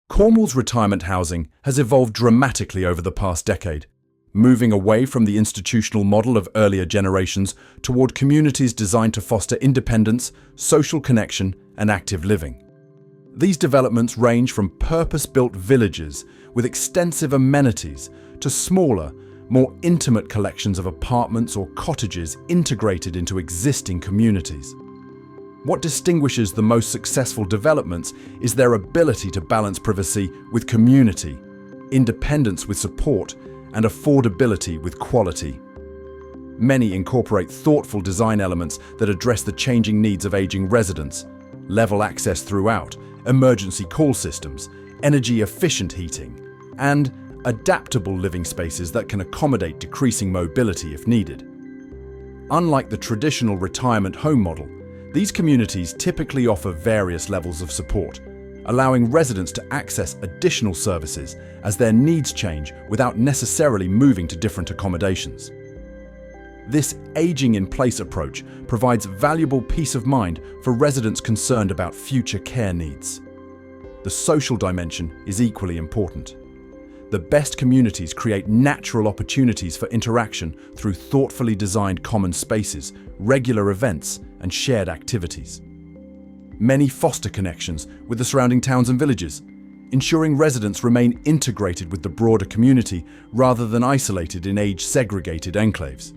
Cornwall's retirement housing has evolved dramatically over the past decade, moving away from the institutional model of earlier generations toward communities designed to foster independence, social connection, and active living. These developments range from purpose-built villages with extensive amenities to smaller, more intimate collections of apartments or cottages integrated into existing communities. What distinguishes the most successful developments is their ability to balance privacy with community, independence with support, and affordability with quality. Many incorporate thoughtful design elements that address the changing needs of aging residents: level access throughout, emergency call systems, energy-efficient heating, and adaptable living spaces that can accommodate decreasing mobility if needed. Unlike the traditional retirement home model, these communities typically offer various levels of support, allowing residents to access additional services as their needs change without necessarily moving to different accommodations. This aging-in-place approach provides valuable peace of mind for residents concerned about future care needs. The social dimension is equally important. The best communities create natural opportunities for interaction through thoughtfully designed common spaces, regular events, and shared activities. Many foster connections with the surrounding towns and villages, ensuring residents remain integrated with the broader community rather than isolated in age-segregated enclaves.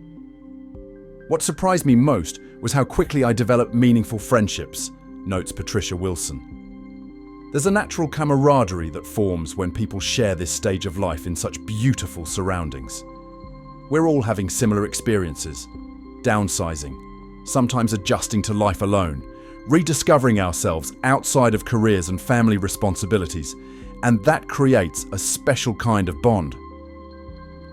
What surprised me most was how quickly I developed meaningful friendships, notes Patricia Wilson. There's a natural camaraderie that forms when people share this stage of life in such beautiful surroundings. We're all having similar experiences, downsizing, sometimes adjusting to life alone, rediscovering ourselves outside of careers and family responsibilities, and that creates a special kind of bond.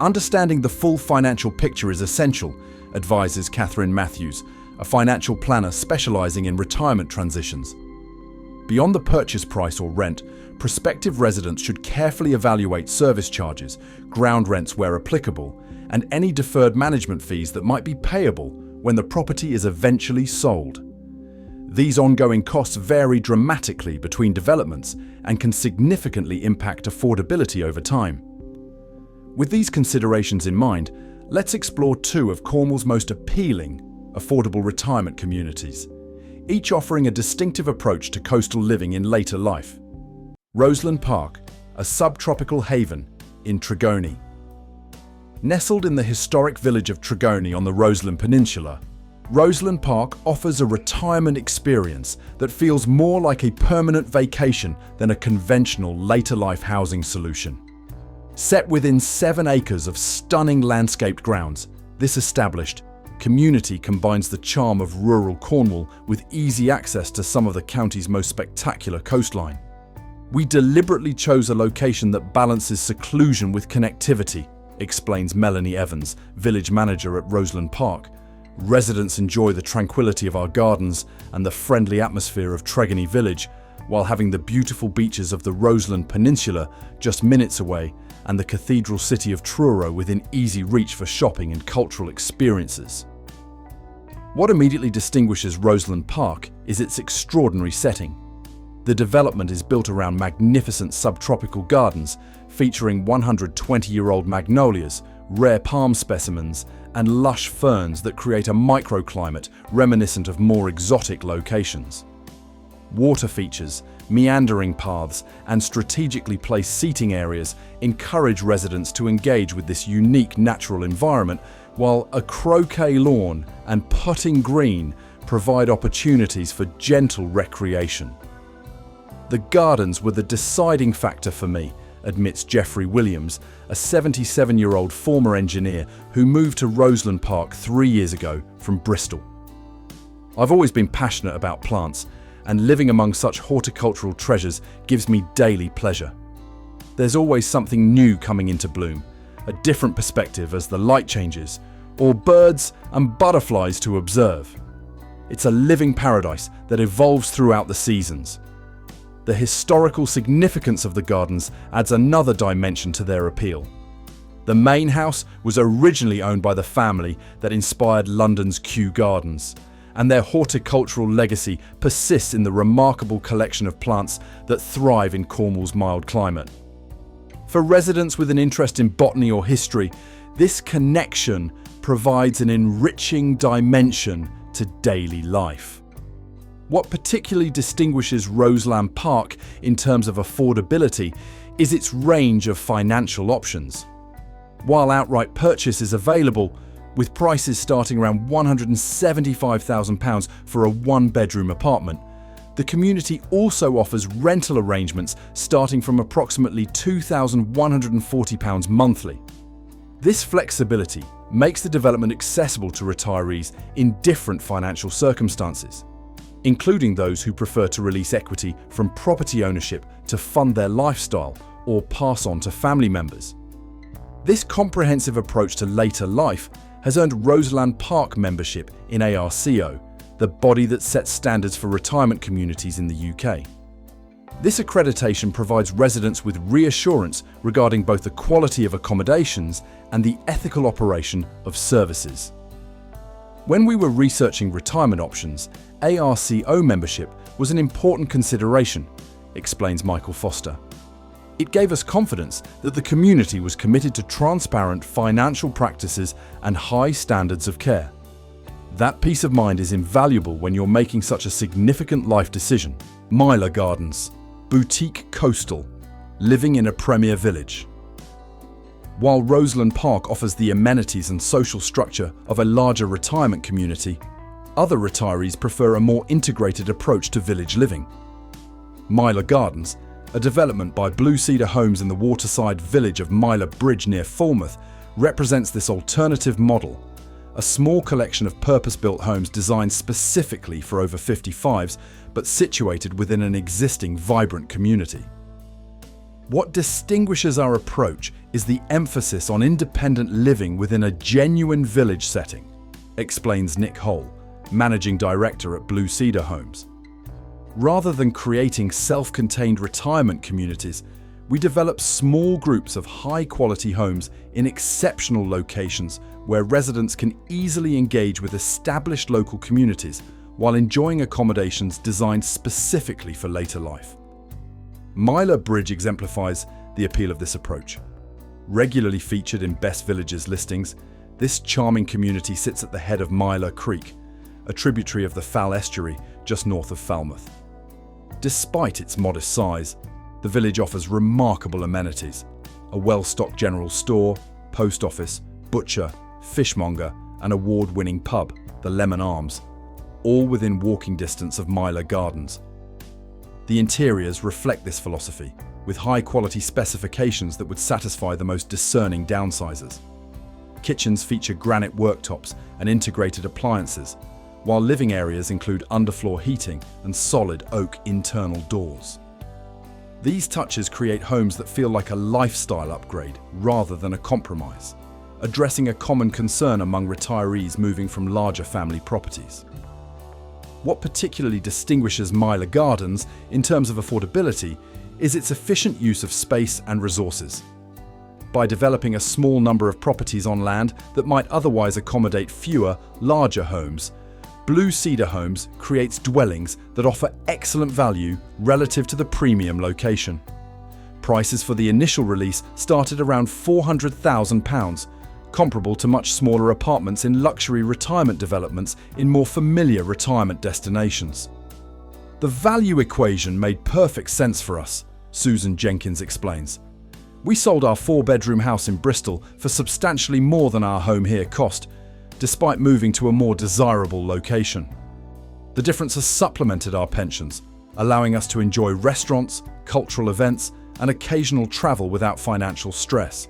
Understanding the full financial picture is essential, advises Catherine Matthews, a financial planner specializing in retirement transitions. Beyond the purchase price or rent, prospective residents should carefully evaluate service charges, ground rents where applicable, and any deferred management fees that might be payable when the property is eventually sold. These ongoing costs vary dramatically between developments and can significantly impact affordability over time. With these considerations in mind, let's explore two of Cornwall's most appealing, affordable retirement communities, each offering a distinctive approach to coastal living in later life. Roseland Park, a subtropical haven in Tregony. Nestled in the historic village of Tregony on the Roseland Peninsula, Roseland Park offers a retirement experience that feels more like a permanent vacation than a conventional later life housing solution. Set within 7 acres of stunning landscaped grounds, this established community combines the charm of rural Cornwall with easy access to some of the county's most spectacular coastline. We deliberately chose a location that balances seclusion with connectivity, explains Melanie Evans, village manager at Roseland Park. Residents enjoy the tranquility of our gardens and the friendly atmosphere of Tregony Village, while having the beautiful beaches of the Roseland Peninsula just minutes away and the cathedral city of Truro within easy reach for shopping and cultural experiences. What immediately distinguishes Roseland Park is its extraordinary setting. The development is built around magnificent subtropical gardens featuring 120-year-old magnolias, rare palm specimens, and lush ferns that create a microclimate reminiscent of more exotic locations. Water features, meandering paths, and strategically placed seating areas encourage residents to engage with this unique natural environment, while a croquet lawn and putting green provide opportunities for gentle recreation. The gardens were the deciding factor for me, admits Geoffrey Williams, a 77-year-old former engineer who moved to Roseland Park 3 years ago from Bristol. I've always been passionate about plants, and living among such horticultural treasures gives me daily pleasure. There's always something new coming into bloom, a different perspective as the light changes, or birds and butterflies to observe. It's a living paradise that evolves throughout the seasons. The historical significance of the gardens adds another dimension to their appeal. The main house was originally owned by the family that inspired London's Kew Gardens, and their horticultural legacy persists in the remarkable collection of plants that thrive in Cornwall's mild climate. For residents with an interest in botany or history, this connection provides an enriching dimension to daily life. What particularly distinguishes Roseland Park in terms of affordability is its range of financial options. While outright purchase is available, with prices starting around £175,000 for a one-bedroom apartment, the community also offers rental arrangements starting from approximately £2,140 monthly. This flexibility makes the development accessible to retirees in different financial circumstances, including those who prefer to release equity from property ownership to fund their lifestyle or pass on to family members. This comprehensive approach to later life has earned Roseland Park membership in ARCO, the body that sets standards for retirement communities in the UK. This accreditation provides residents with reassurance regarding both the quality of accommodations and the ethical operation of services. When we were researching retirement options, ARCO membership was an important consideration, explains Michael Foster. It gave us confidence that the community was committed to transparent financial practices and high standards of care. That peace of mind is invaluable when you're making such a significant life decision. Myla Gardens, boutique coastal, living in a premier village. While Roseland Park offers the amenities and social structure of a larger retirement community, other retirees prefer a more integrated approach to village living. Myla Gardens, a development by Blue Cedar Homes in the waterside village of Myla Bridge near Falmouth, represents this alternative model, a small collection of purpose-built homes designed specifically for over 55s, but situated within an existing vibrant community. What distinguishes our approach is the emphasis on independent living within a genuine village setting, explains Nick Hole, Managing Director at Blue Cedar Homes. Rather than creating self-contained retirement communities, we develop small groups of high-quality homes in exceptional locations where residents can easily engage with established local communities while enjoying accommodations designed specifically for later life. Myla Bridge exemplifies the appeal of this approach. Regularly featured in Best Villages listings, this charming community sits at the head of Myla Creek, a tributary of the Fal estuary just north of Falmouth. Despite its modest size, the village offers remarkable amenities: a well-stocked general store, post office, butcher, fishmonger, and award-winning pub, the Lemon Arms, all within walking distance of Myla Gardens. The interiors reflect this philosophy, with high-quality specifications that would satisfy the most discerning downsizers. Kitchens feature granite worktops and integrated appliances, while living areas include underfloor heating and solid oak internal doors. These touches create homes that feel like a lifestyle upgrade rather than a compromise, addressing a common concern among retirees moving from larger family properties. What particularly distinguishes Myla Gardens in terms of affordability is its efficient use of space and resources. By developing a small number of properties on land that might otherwise accommodate fewer, larger homes, Blue Cedar Homes creates dwellings that offer excellent value relative to the premium location. Prices for the initial release start at around £400,000, comparable to much smaller apartments in luxury retirement developments in more familiar retirement destinations. The value equation made perfect sense for us, Susan Jenkins explains. We sold our 4-bedroom house in Bristol for substantially more than our home here cost, despite moving to a more desirable location. The difference has supplemented our pensions, allowing us to enjoy restaurants, cultural events, and occasional travel without financial stress.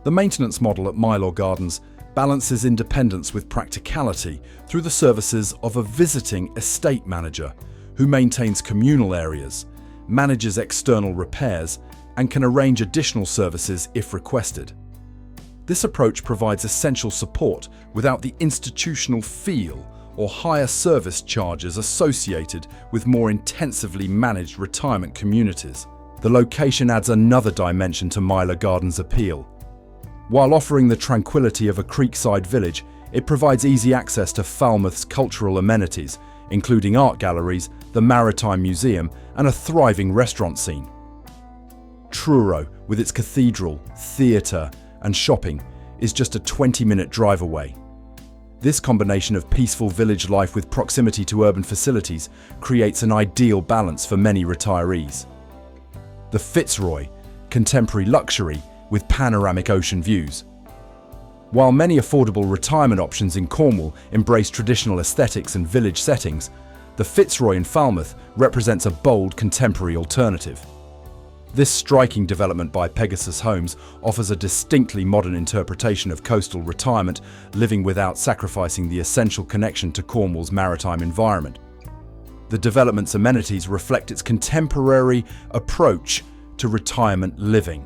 The maintenance model at Myla Gardens balances independence with practicality through the services of a visiting estate manager who maintains communal areas, manages external repairs, and can arrange additional services if requested. This approach provides essential support without the institutional feel or higher service charges associated with more intensively managed retirement communities. The location adds another dimension to Myla Gardens' appeal. While offering the tranquility of a creekside village, It provides easy access to Falmouth's cultural amenities, including art galleries, the Maritime Museum, and a thriving restaurant scene. Truro, with its cathedral, theatre, and shopping, is just a 20-minute drive away. This combination of peaceful village life with proximity to urban facilities creates an ideal balance for many retirees. The Fitzroy, contemporary luxury with panoramic ocean views. While many affordable retirement options in Cornwall embrace traditional aesthetics and village settings, the Fitzroy in Falmouth represents a bold contemporary alternative. This striking development by Pegasus Homes offers a distinctly modern interpretation of coastal retirement, living without sacrificing the essential connection to Cornwall's maritime environment. The development's amenities reflect its contemporary approach to retirement living.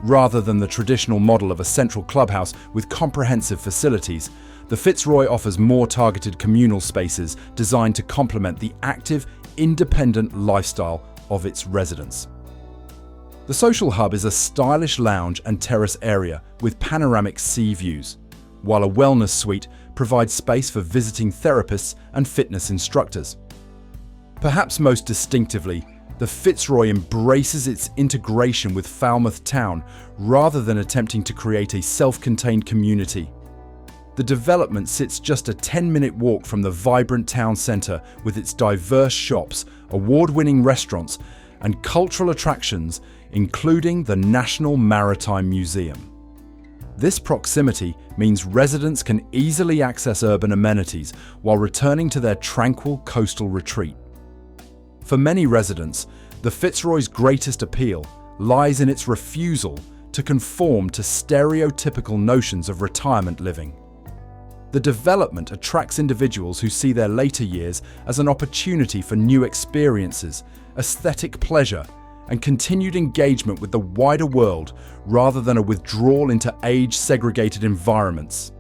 Rather than the traditional model of a central clubhouse with comprehensive facilities, the Fitzroy offers more targeted communal spaces designed to complement the active, independent lifestyle of its residents. The social hub is a stylish lounge and terrace area with panoramic sea views, while a wellness suite provides space for visiting therapists and fitness instructors. Perhaps most distinctively, the Fitzroy embraces its integration with Falmouth town rather than attempting to create a self-contained community. The development sits just a 10-minute walk from the vibrant town centre with its diverse shops, award-winning restaurants, and cultural attractions, including the National Maritime Museum. This proximity means residents can easily access urban amenities while returning to their tranquil coastal retreat. For many residents, the Fitzroy's greatest appeal lies in its refusal to conform to stereotypical notions of retirement living. The development attracts individuals who see their later years as an opportunity for new experiences, aesthetic pleasure, and continued engagement with the wider world rather than a withdrawal into age-segregated environments.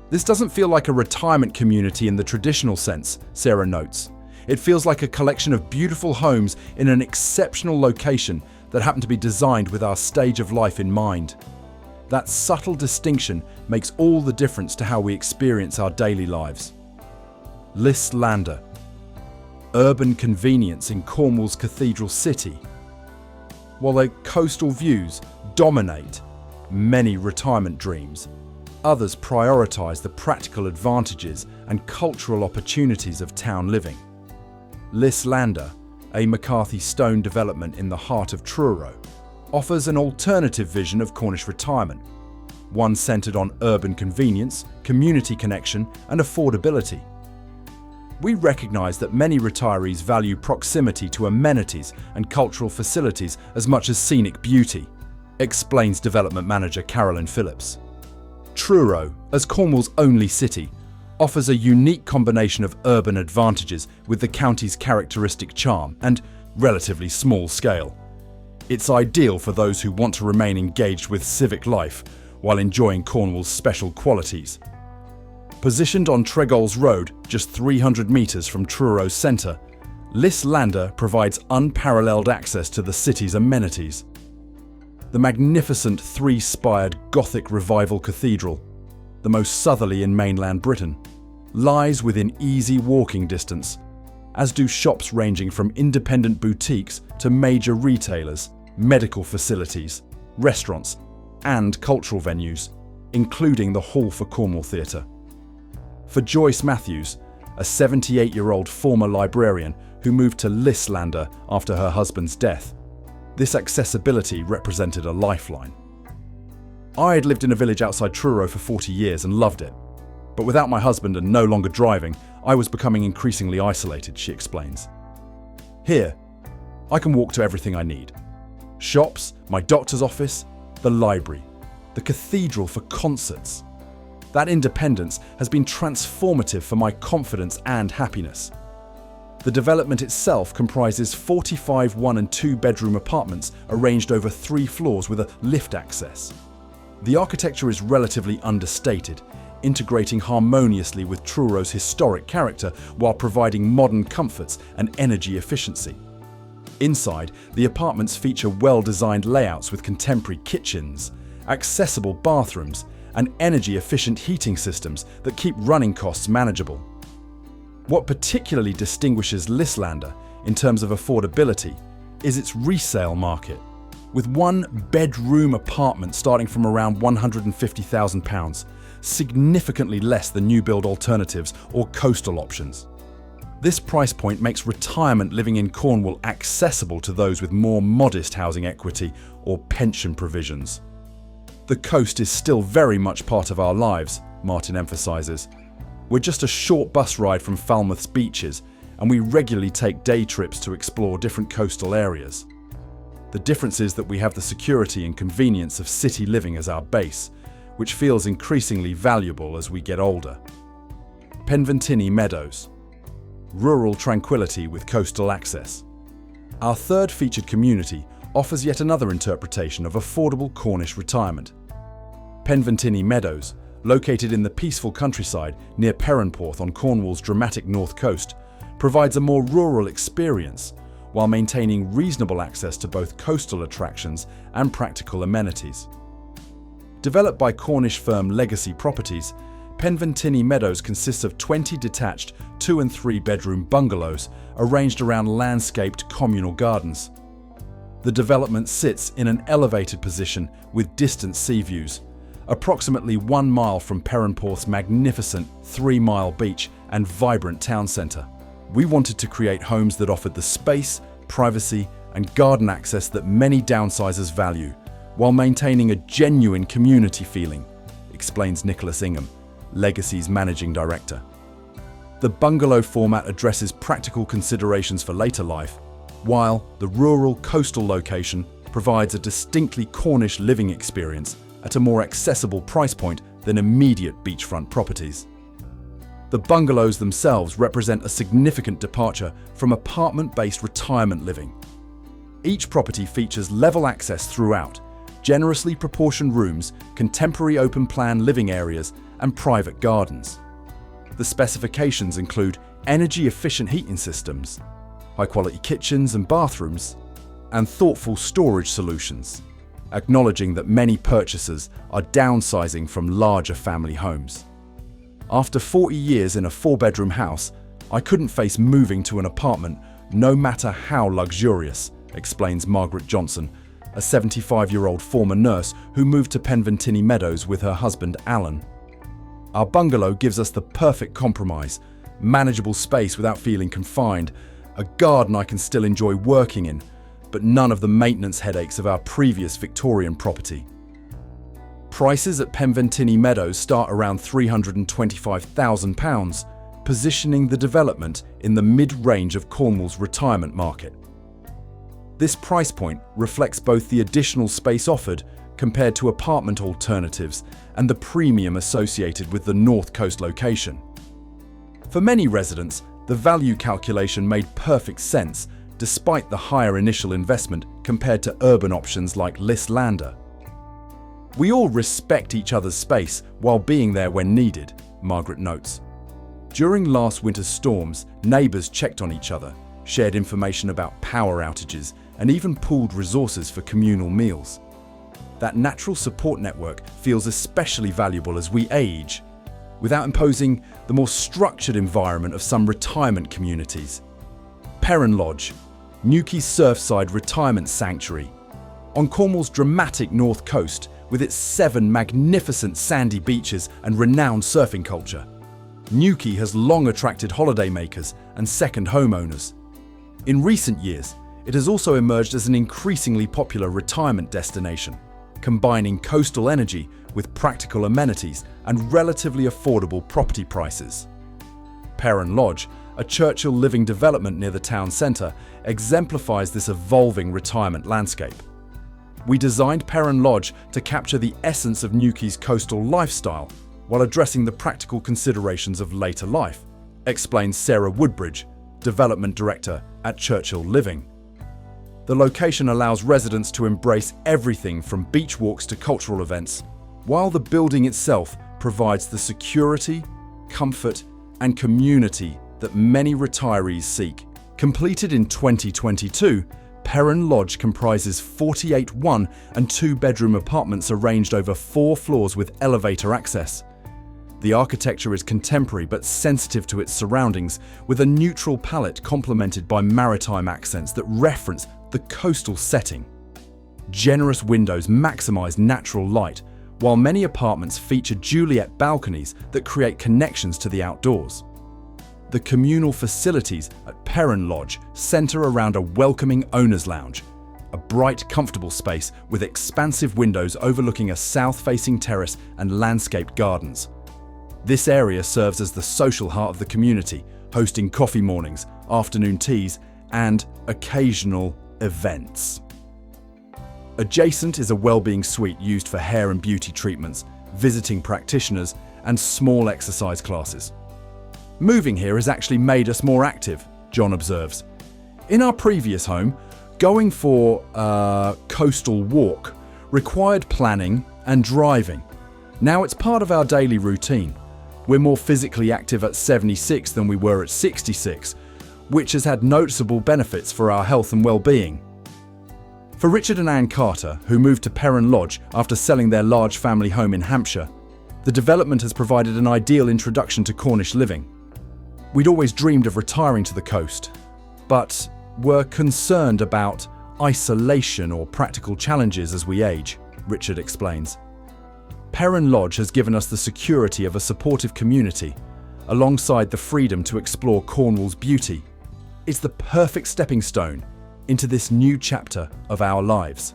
This doesn't feel like a retirement community in the traditional sense, Sarah notes. It feels like a collection of beautiful homes in an exceptional location that happen to be designed with our stage of life in mind. That subtle distinction makes all the difference to how we experience our daily lives. Liss Lander, urban convenience in Cornwall's cathedral city. While the coastal views dominate many retirement dreams, others prioritise the practical advantages and cultural opportunities of town living. Liss Lander, a McCarthy Stone development in the heart of Truro, offers an alternative vision of Cornish retirement, one centred on urban convenience, community connection and affordability. We recognise that many retirees value proximity to amenities and cultural facilities as much as scenic beauty, explains development manager Carolyn Phillips. Truro, as Cornwall's only city, offers a unique combination of urban advantages with the county's characteristic charm and relatively small scale. It's ideal for those who want to remain engaged with civic life while enjoying Cornwall's special qualities. Positioned on Tregolls Road, just 300 metres from Truro's centre, Liss Lander provides unparalleled access to the city's amenities. The magnificent three-spired Gothic Revival Cathedral, the most southerly in mainland Britain, lies within easy walking distance, as do shops ranging from independent boutiques to major retailers, medical facilities, restaurants, and cultural venues, including the Hall for Cornwall Theatre. For Joyce Matthews, a 78-year-old former librarian who moved to Liss Lander after her husband's death, this accessibility represented a lifeline. I had lived in a village outside Truro for 40 years and loved it. But without my husband and no longer driving, I was becoming increasingly isolated, she explains. Here, I can walk to everything I need. Shops, my doctor's office, the library, the cathedral for concerts. That independence has been transformative for my confidence and happiness. The development itself comprises 45 one- and two-bedroom apartments arranged over 3 floors with a lift access. The architecture is relatively understated, integrating harmoniously with Truro's historic character while providing modern comforts and energy efficiency. Inside, the apartments feature well-designed layouts with contemporary kitchens, accessible bathrooms, and energy-efficient heating systems that keep running costs manageable. What particularly distinguishes Lislander in terms of affordability is its resale market, with one-bedroom apartments starting from around £150,000, significantly less than new-build alternatives or coastal options. This price point makes retirement living in Cornwall accessible to those with more modest housing equity or pension provisions. The coast is still very much part of our lives, Martin emphasises. We're just a short bus ride from Falmouth's beaches, and we regularly take day trips to explore different coastal areas. The difference is that we have the security and convenience of city living as our base, which feels increasingly valuable as we get older. Penventini Meadows. Rural tranquility with coastal access. Our third featured community offers yet another interpretation of affordable Cornish retirement. Penventini Meadows, located in the peaceful countryside near Perranporth on Cornwall's dramatic north coast, provides a more rural experience while maintaining reasonable access to both coastal attractions and practical amenities. Developed by Cornish firm Legacy Properties, Penventini Meadows consists of 20 detached 2- and 3-bedroom bungalows arranged around landscaped communal gardens. The development sits in an elevated position with distant sea views, approximately 1 mile from Perranporth's magnificent 3-mile beach and vibrant town centre. We wanted to create homes that offered the space, privacy, and garden access that many downsizers value, while maintaining a genuine community feeling, explains Nicholas Ingham, Legacy's managing director. The bungalow format addresses practical considerations for later life, while the rural coastal location provides a distinctly Cornish living experience at a more accessible price point than immediate beachfront properties. The bungalows themselves represent a significant departure from apartment-based retirement living. Each property features level access throughout, generously proportioned rooms, contemporary open-plan living areas, and private gardens. The specifications include energy-efficient heating systems, high-quality kitchens and bathrooms, and thoughtful storage solutions, acknowledging that many purchasers are downsizing from larger family homes. After 40 years in a 4-bedroom house, I couldn't face moving to an apartment, no matter how luxurious, explains Margaret Johnson, a 75-year-old former nurse who moved to Penventini Meadows with her husband Alan. Our bungalow gives us the perfect compromise, manageable space without feeling confined, a garden I can still enjoy working in, but none of the maintenance headaches of our previous Victorian property. Prices at Penventini Meadows start around £325,000, positioning the development in the mid-range of Cornwall's retirement market. This price point reflects both the additional space offered compared to apartment alternatives and the premium associated with the North Coast location. For many residents, the value calculation made perfect sense despite the higher initial investment compared to urban options like Lislander. We all respect each other's space while being there when needed, Margaret notes. During last winter's storms, neighbours checked on each other, shared information about power outages, and even pooled resources for communal meals. That natural support network feels especially valuable as we age, without imposing the more structured environment of some retirement communities. Perran Lodge, Newquay's surfside retirement sanctuary. On Cornwall's dramatic north coast, with its 7 magnificent sandy beaches and renowned surfing culture, Newquay has long attracted holidaymakers and second homeowners. In recent years, it has also emerged as an increasingly popular retirement destination, combining coastal energy with practical amenities and relatively affordable property prices. Perran Lodge, a Churchill living development near the town centre, exemplifies this evolving retirement landscape. We designed Perran Lodge to capture the essence of Newquay's coastal lifestyle while addressing the practical considerations of later life, explains Sarah Woodbridge, Development Director at Churchill Living. The location allows residents to embrace everything from beach walks to cultural events, while the building itself provides the security, comfort, and community that many retirees seek. Completed in 2022, Perrin Lodge comprises 48 one- and two-bedroom apartments arranged over 4 floors with elevator access. The architecture is contemporary but sensitive to its surroundings, with a neutral palette complemented by maritime accents that reference the coastal setting. Generous windows maximize natural light, while many apartments feature Juliet balconies that create connections to the outdoors. The communal facilities at Perrin Lodge center around a welcoming owner's lounge, a bright, comfortable space with expansive windows overlooking a south-facing terrace and landscaped gardens. This area serves as the social heart of the community, hosting coffee mornings, afternoon teas, and occasional events. Adjacent is a well-being suite used for hair and beauty treatments, visiting practitioners, and small exercise classes. Moving here has actually made us more active, John observes. In our previous home, going for a coastal walk required planning and driving. Now it's part of our daily routine. We're more physically active at 76 than we were at 66, which has had noticeable benefits for our health and well-being. For Richard and Anne Carter, who moved to Perrin Lodge after selling their large family home in Hampshire, the development has provided an ideal introduction to Cornish living. We'd always dreamed of retiring to the coast, but were concerned about isolation or practical challenges as we age, Richard explains. Perrin Lodge has given us the security of a supportive community, alongside the freedom to explore Cornwall's beauty. It's the perfect stepping stone into this new chapter of our lives.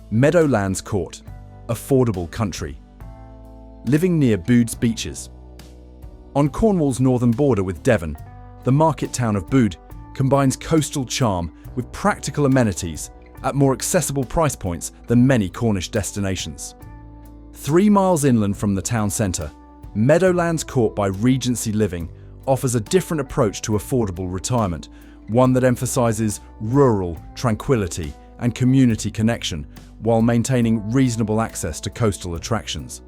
Meadowlands Court, affordable country. Living near Bude's beaches. On Cornwall's northern border with Devon, the market town of Bude combines coastal charm with practical amenities at more accessible price points than many Cornish destinations. 3 miles inland from the town centre, Meadowlands Court by Regency Living offers a different approach to affordable retirement, one that emphasises rural tranquility and community connection while maintaining reasonable access to coastal attractions.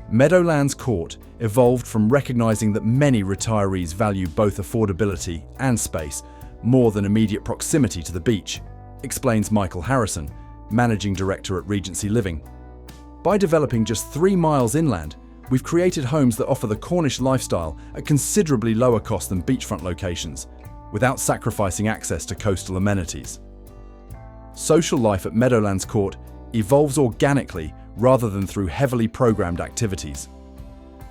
Meadowlands Court evolved from recognising that many retirees value both affordability and space more than immediate proximity to the beach, explains Michael Harrison, Managing Director at Regency Living. By developing just 3 miles inland, we've created homes that offer the Cornish lifestyle at considerably lower cost than beachfront locations, without sacrificing access to coastal amenities. Social life at Meadowlands Court evolves organically rather than through heavily programmed activities.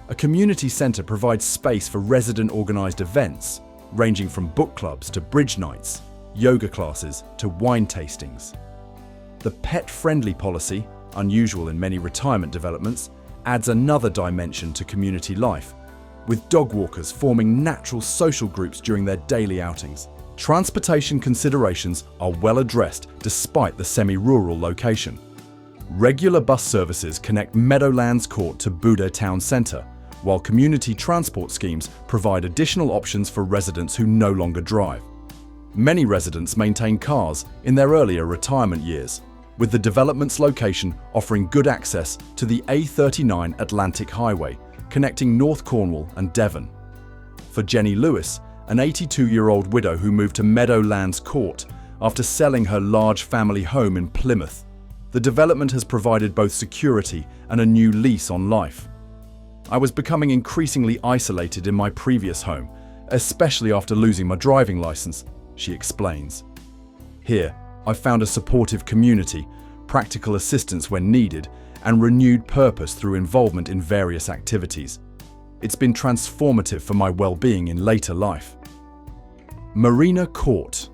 A community centre provides space for resident-organised events, ranging from book clubs to bridge nights, yoga classes to wine tastings. The pet-friendly policy, unusual in many retirement developments, adds another dimension to community life, with dog walkers forming natural social groups during their daily outings. Transportation considerations are well addressed despite the semi-rural location. Regular bus services connect Meadowlands Court to Bude Town Centre, while community transport schemes provide additional options for residents who no longer drive. Many residents maintain cars in their earlier retirement years, with the development's location offering good access to the A39 Atlantic Highway, connecting North Cornwall and Devon. For Jenny Lewis, an 82-year-old widow who moved to Meadowlands Court after selling her large family home in Plymouth, the development has provided both security and a new lease on life. I was becoming increasingly isolated in my previous home, especially after losing my driving license, she explains. Here, I found a supportive community, practical assistance when needed, and renewed purpose through involvement in various activities. It's been transformative for my well-being in later life. Marina Court,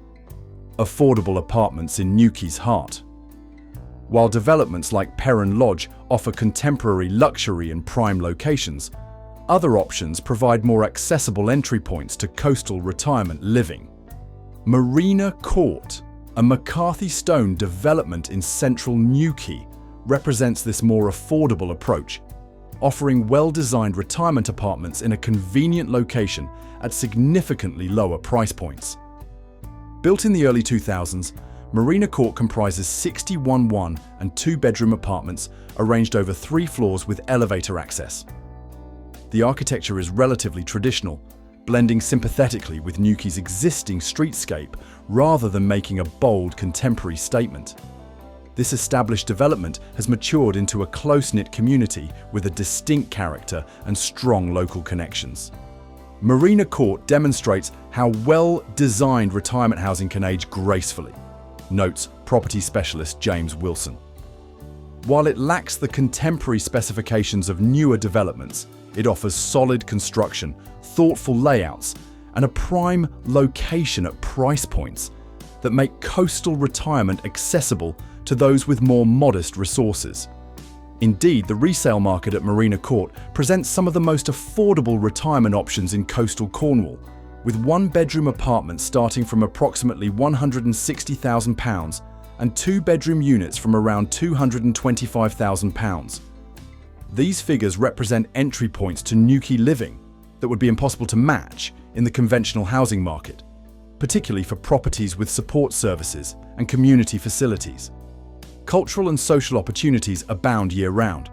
affordable apartments in Newquay's heart. While developments like Perrin Lodge offer contemporary luxury in prime locations, other options provide more accessible entry points to coastal retirement living. Marina Court, a McCarthy Stone development in central Newquay, represents this more affordable approach, offering well-designed retirement apartments in a convenient location at significantly lower price points. Built in the early 2000s, Marina Court comprises 61 one- and two-bedroom apartments arranged over 3 floors with elevator access. The architecture is relatively traditional, blending sympathetically with Newquay's existing streetscape rather than making a bold contemporary statement. This established development has matured into a close-knit community with a distinct character and strong local connections. Marina Court demonstrates how well-designed retirement housing can age gracefully, notes property specialist James Wilson. While it lacks the contemporary specifications of newer developments, it offers solid construction, thoughtful layouts, and a prime location at price points that make coastal retirement accessible to those with more modest resources. Indeed, the resale market at Marina Court presents some of the most affordable retirement options in coastal Cornwall, with one-bedroom apartments starting from approximately £160,000 and two-bedroom units from around £225,000. These figures represent entry points to Newquay living that would be impossible to match in the conventional housing market, particularly for properties with support services and community facilities. Cultural and social opportunities abound year-round.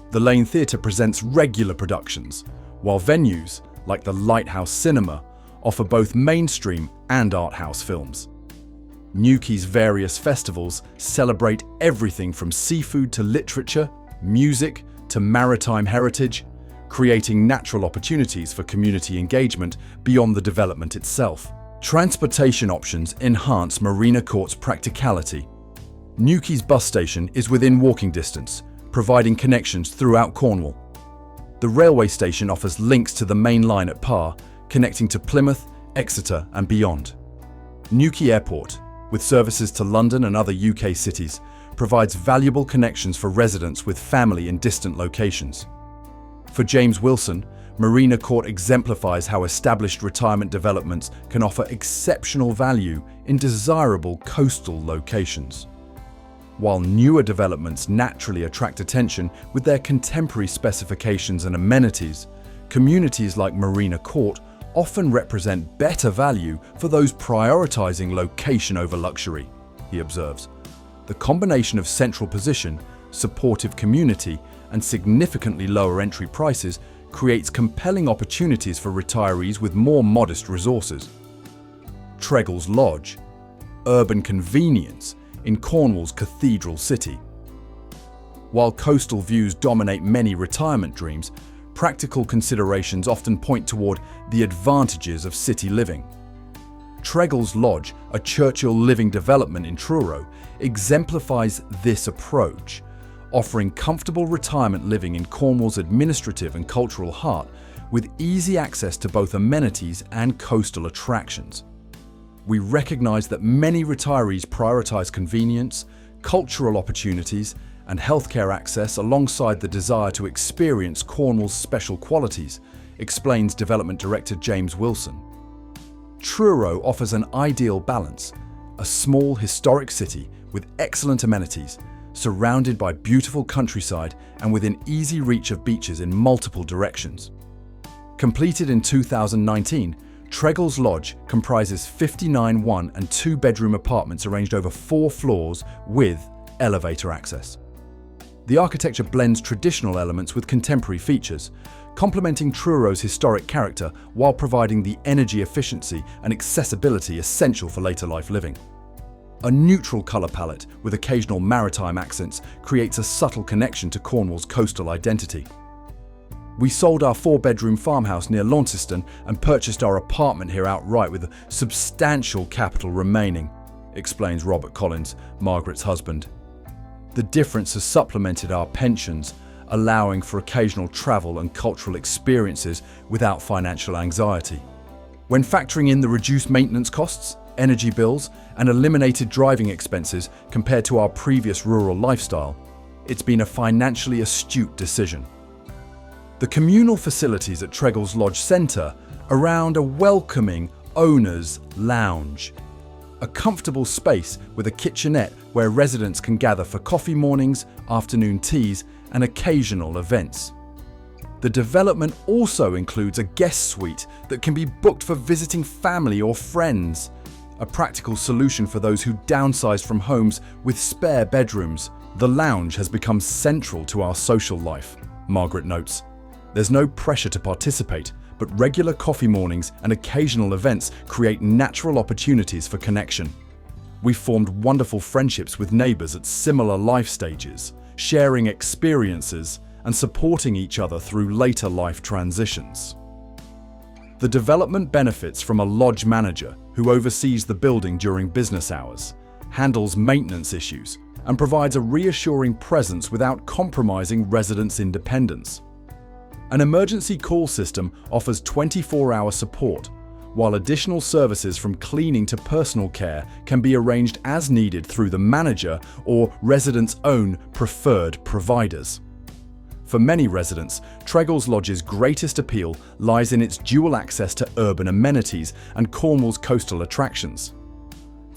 The Lane Theatre presents regular productions, while venues like the Lighthouse Cinema offer both mainstream and art house films. Newquay's various festivals celebrate everything from seafood to literature, music to maritime heritage, creating natural opportunities for community engagement beyond the development itself. Transportation options enhance Marina Court's practicality. Newquay's bus station is within walking distance, providing connections throughout Cornwall. The railway station offers links to the main line at Par, connecting to Plymouth, Exeter and beyond. Newquay Airport, with services to London and other UK cities, provides valuable connections for residents with family in distant locations. For James Wilson, Marina Court exemplifies how established retirement developments can offer exceptional value in desirable coastal locations. While newer developments naturally attract attention with their contemporary specifications and amenities, communities like Marina Court often represent better value for those prioritizing location over luxury, he observes. The combination of central position, supportive community, and significantly lower entry prices creates compelling opportunities for retirees with more modest resources. Treggle's Lodge, urban convenience in Cornwall's cathedral city. While coastal views dominate many retirement dreams, practical considerations often point toward the advantages of city living. Treggle's Lodge, a Churchill living development in Truro, exemplifies this approach, offering comfortable retirement living in Cornwall's administrative and cultural heart with easy access to both amenities and coastal attractions. We recognise that many retirees prioritise convenience, cultural opportunities and healthcare access alongside the desire to experience Cornwall's special qualities, explains Development Director James Wilson. Truro offers an ideal balance, a small historic city with excellent amenities, surrounded by beautiful countryside and within easy reach of beaches in multiple directions. Completed in 2019, Treggle's Lodge comprises 59 one- and two-bedroom apartments arranged over 4 floors with elevator access. The architecture blends traditional elements with contemporary features, complementing Truro's historic character while providing the energy efficiency and accessibility essential for later life living. A neutral colour palette with occasional maritime accents creates a subtle connection to Cornwall's coastal identity. We sold our 4-bedroom farmhouse near Launceston and purchased our apartment here outright with a substantial capital remaining, explains Robert Collins, Margaret's husband. The difference has supplemented our pensions, allowing for occasional travel and cultural experiences without financial anxiety. When factoring in the reduced maintenance costs, energy bills, and eliminated driving expenses compared to our previous rural lifestyle, it's been a financially astute decision. The communal facilities at Treggle's Lodge centre around a welcoming owner's lounge, a comfortable space with a kitchenette where residents can gather for coffee mornings, afternoon teas, and occasional events. The development also includes a guest suite that can be booked for visiting family or friends, a practical solution for those who downsize from homes with spare bedrooms. The lounge has become central to our social life, Margaret notes. There's no pressure to participate, but regular coffee mornings and occasional events create natural opportunities for connection. We formed wonderful friendships with neighbours at similar life stages, sharing experiences and supporting each other through later life transitions. The development benefits from a lodge manager who oversees the building during business hours, handles maintenance issues, and provides a reassuring presence without compromising residents' independence. An emergency call system offers 24-hour support, while additional services from cleaning to personal care can be arranged as needed through the manager or residents' own preferred providers. For many residents, Tregel's Lodge's greatest appeal lies in its dual access to urban amenities and Cornwall's coastal attractions.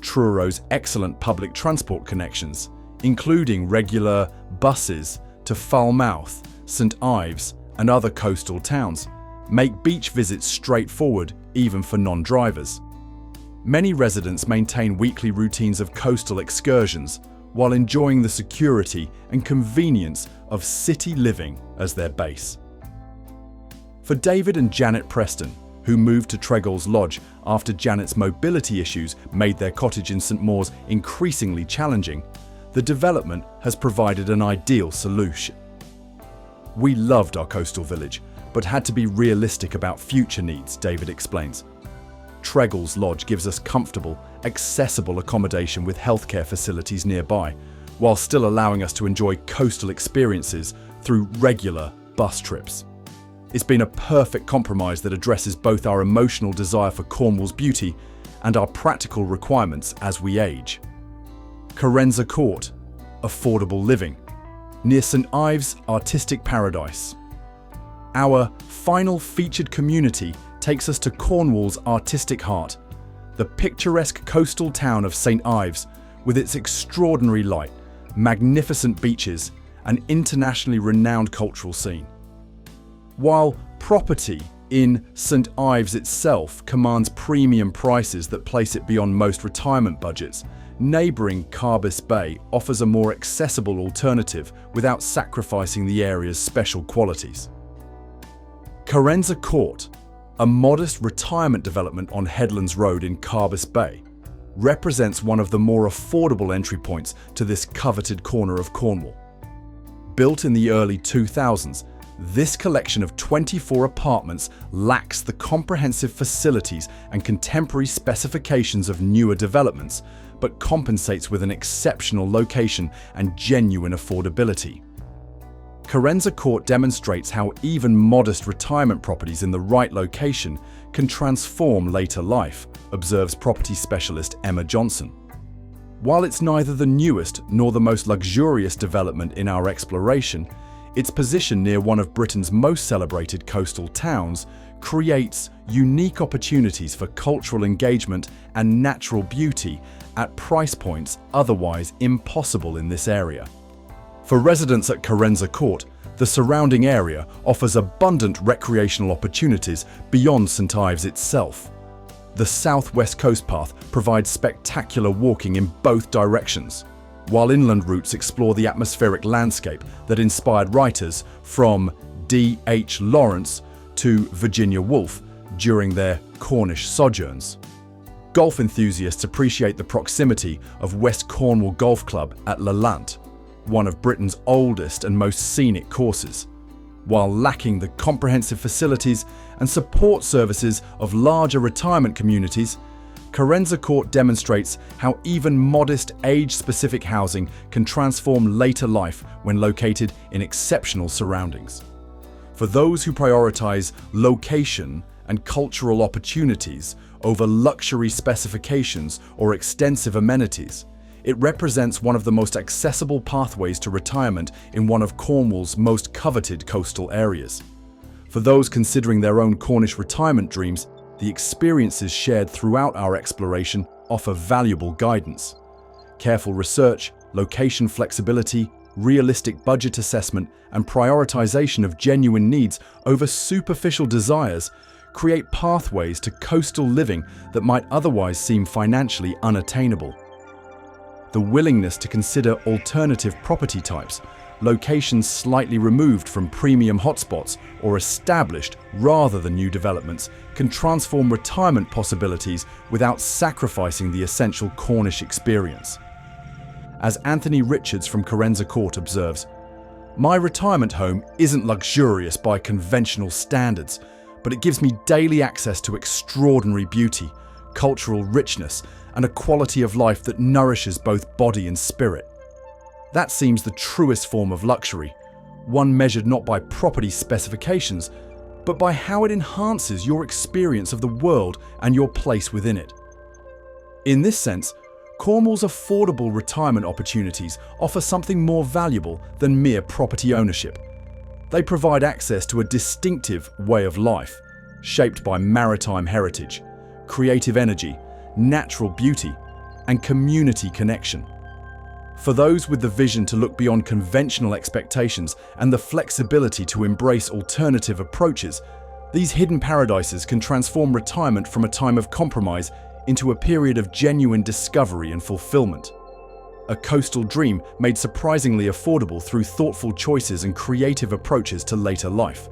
Truro's excellent public transport connections, including regular buses to Falmouth, St Ives and other coastal towns, make beach visits straightforward even for non-drivers. Many residents maintain weekly routines of coastal excursions while enjoying the security and convenience of city living as their base. For David and Janet Preston, who moved to Tregel's Lodge after Janet's mobility issues made their cottage in St Mawes increasingly challenging, the development has provided an ideal solution. "We loved our coastal village, but had to be realistic about future needs," David explains. Tregel's Lodge gives us comfortable, accessible accommodation with healthcare facilities nearby, while still allowing us to enjoy coastal experiences through regular bus trips. It's been a perfect compromise that addresses both our emotional desire for Cornwall's beauty and our practical requirements as we age. Carenza Court, affordable living, near St Ives Artistic Paradise. Our final featured community takes us to Cornwall's artistic heart, the picturesque coastal town of St Ives, with its extraordinary light, magnificent beaches, and internationally renowned cultural scene. While property in St Ives itself commands premium prices that place it beyond most retirement budgets, neighbouring Carbis Bay offers a more accessible alternative without sacrificing the area's special qualities. Carenza Court, a modest retirement development on Headlands Road in Carbis Bay, represents one of the more affordable entry points to this coveted corner of Cornwall. Built in the early 2000s, this collection of 24 apartments lacks the comprehensive facilities and contemporary specifications of newer developments, but compensates with an exceptional location and genuine affordability. Carenza Court demonstrates how even modest retirement properties in the right location can transform later life, observes property specialist Emma Johnson. While it's neither the newest nor the most luxurious development in our exploration, its position near one of Britain's most celebrated coastal towns creates unique opportunities for cultural engagement and natural beauty at price points otherwise impossible in this area. For residents at Carenza Court, the surrounding area offers abundant recreational opportunities beyond St Ives itself. The southwest coast path provides spectacular walking in both directions, while inland routes explore the atmospheric landscape that inspired writers from D.H. Lawrence to Virginia Woolf during their Cornish sojourns. Golf enthusiasts appreciate the proximity of West Cornwall Golf Club at Lelant, one of Britain's oldest and most scenic courses. While lacking the comprehensive facilities and support services of larger retirement communities, Carenza Court demonstrates how even modest age-specific housing can transform later life when located in exceptional surroundings. For those who prioritize location and cultural opportunities over luxury specifications or extensive amenities, it represents one of the most accessible pathways to retirement in one of Cornwall's most coveted coastal areas. For those considering their own Cornish retirement dreams, the experiences shared throughout our exploration offer valuable guidance. Careful research, location flexibility, realistic budget assessment, and prioritization of genuine needs over superficial desires create pathways to coastal living that might otherwise seem financially unattainable. The willingness to consider alternative property types, locations slightly removed from premium hotspots or established rather than new developments can transform retirement possibilities without sacrificing the essential Cornish experience. As Anthony Richards from Carenza Court observes, "My retirement home isn't luxurious by conventional standards, but it gives me daily access to extraordinary beauty, cultural richness, and a quality of life that nourishes both body and spirit." That seems the truest form of luxury, one measured not by property specifications, but by how it enhances your experience of the world and your place within it. In this sense, Cornwall's affordable retirement opportunities offer something more valuable than mere property ownership. They provide access to a distinctive way of life, shaped by maritime heritage, creative energy, natural beauty, and community connection. For those with the vision to look beyond conventional expectations and the flexibility to embrace alternative approaches, these hidden paradises can transform retirement from a time of compromise into a period of genuine discovery and fulfillment. A coastal dream made surprisingly affordable through thoughtful choices and creative approaches to later life.